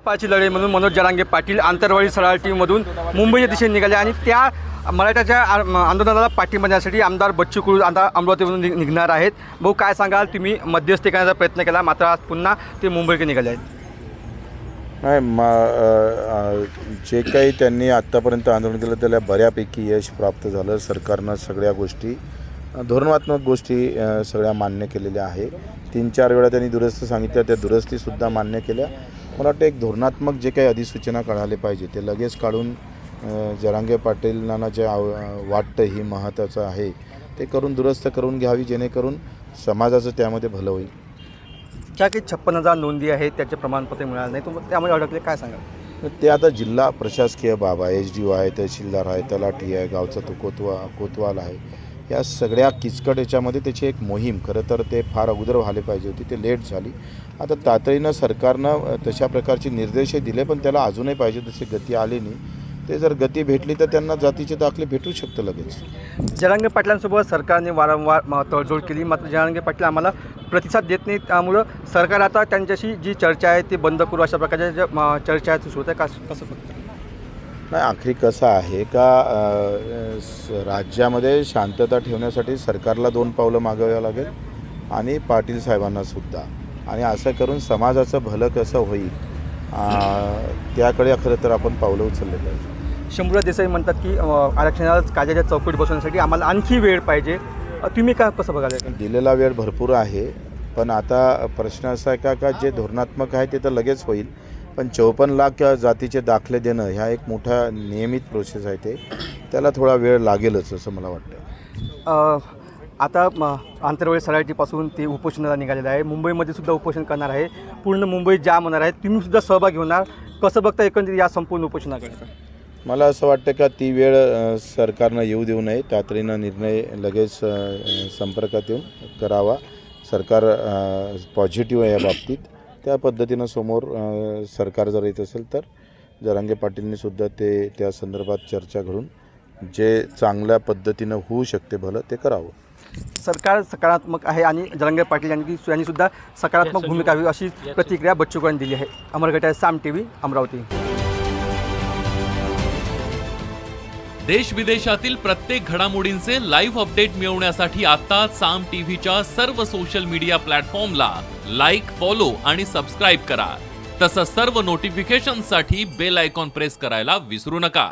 हक्काची लढाई म्हणून मनोज जरांगे पाटील आंतरवाली सराळ टीममधून मुंबईच्या दिशेने निघाले आणि त्या मराठ्याच्या आंदोलनाला पाठिंबा देण्यासाठी आमदार बच्चू कडू आता अमरावतीमधून निघणार आहेत। भाऊ काय सांगाल, तुम्ही मध्यस्थी करण्याचा प्रयत्न केला मात्र आज पुन्हा ते मुंबईकडे निघाले आहेत? नाही, जे काही त्यांनी आत्तापर्यंत आंदोलन केलं त्याला बऱ्यापैकी यश प्राप्त झालं। सरकारनं सगळ्या गोष्टी धोरणात्मक गोष्टी सगळ्या मान्य केलेल्या आहे। 3-4 वेळा त्यांनी दुरुस्ती सांगितल्या, त्या दुरुस्तीसुद्धा मान्य केल्या। मला वाटतं एक धोरणात्मक जे काही अधिसूचना काढायला पाहिजे ते लगेच काढून जरांगे पाटीलांना जे वाटतं ही महत्त्वाचं आहे ते करून दुरुस्त करून घ्यावी, जेणेकरून समाजाचं त्यामध्ये भलं होईल। ज्या काही 56,000 नोंदी आहेत त्याचे प्रमाणपत्र मिळालं नाही, तुम्ही त्यामुळे अडकले, काय सांगाल? ते आता जिल्हा प्रशासकीय बाब आहे, SDO आहे, तहसीलदार आहे, तलाठी आहे, गावचा तो कोतवाल आहे, या सगळ्या किचकट याच्यामध्ये त्याची एक मोहीम खरं तर ते फार अगोदर व्हायला पाहिजे होती, ते लेट झाली। आता तातडीनं सरकारनं तशा प्रकारचे निर्देश दिले पण त्याला अजूनही पाहिजे तशी गती आली नाही। ते जर गती भेटली तर त्यांना जातीचे दाखले भेटू शकतं लगेच। जरांगे पाटलांसोबत सरकारने वारंवार तडजोड केली मात्र जरांगे पाटील आम्हाला प्रतिसाद देत नाही, त्यामुळं सरकार आता त्यांच्याशी जी चर्चा आहे ती बंद करू अशा प्रकारच्या ज्या चर्चा आहेत सुरू आहे, कसं बघतं? नाही, आखरी कसं आहे का राज्यामध्ये शांतता ठेवण्यासाठी सरकारला 2 पावलं मागावं लागेल आणि पाटील साहेबांना सुद्धा, आणि असं करून समाजाचं भलं कसं होईल त्याकडे खरं तर आपण पावलं उचलले पाहिजे। शंभूराज देसाई म्हणतात की आरक्षणाला कायद्याच्या चौकटीत बसवण्यासाठी आम्हाला आणखी वेळ पाहिजे, तुम्ही काय कसं बघायला? दिलेला वेळ भरपूर आहे पण आता प्रश्न असा आहे का जे धोरणात्मक आहे ते तर लगेच होईल, पण 54 लाख जातीचे दाखले देणं ह्या एक मोठा नियमित प्रोसेस आहे, ते त्याला थोडा वेळ लागेलच असं मला वाटतं। आता आंतरवाली सराटीपासून ते उपोषणाला निघालेलं आहे, मुंबईमध्ये सुद्धा उपोषण करणार आहे, पूर्ण मुंबई जाम होणार आहे, तुम्ही सुद्धा सहभागी होणार, कसं बघता एकंदरीत या संपूर्ण उपोषणाकडे? मला असं वाटतं का ती वेळ सरकारनं येऊ देऊ नये, तातडीनं निर्णय लगेच संपर्कात येऊन करावा। सरकार पॉझिटिव्ह आहे या बाबतीत, त्या पद्धतीनं समोर सरकार जर येत असेल तर जरांगे पाटीलनी सुद्धा ते त्या संदर्भात चर्चा घडून जे चांगल्या पद्धतीनं होऊ शकते भलं ते करावं। सरकार सकारात्मक आहे आणि जरांगे पाटील यांनी सुद्धा सकारात्मक भूमिका हवी अशी प्रतिक्रिया बच्चू कडूंनी दिली आहे। अमर गटाय, साम TV, अमरावती। देश विदेशातील प्रत्येक घडामोडींचे लाईव्ह अपडेट मिळवण्यासाठी आता साम टीव्हीच्या सर्व सोशल मीडिया प्लॅटफॉर्मला लाईक, फॉलो आणि सबस्क्राईब करा। तसंच सर्व नोटिफिकेशनसाठी बेल आयकॉन प्रेस करायला विसरू नका।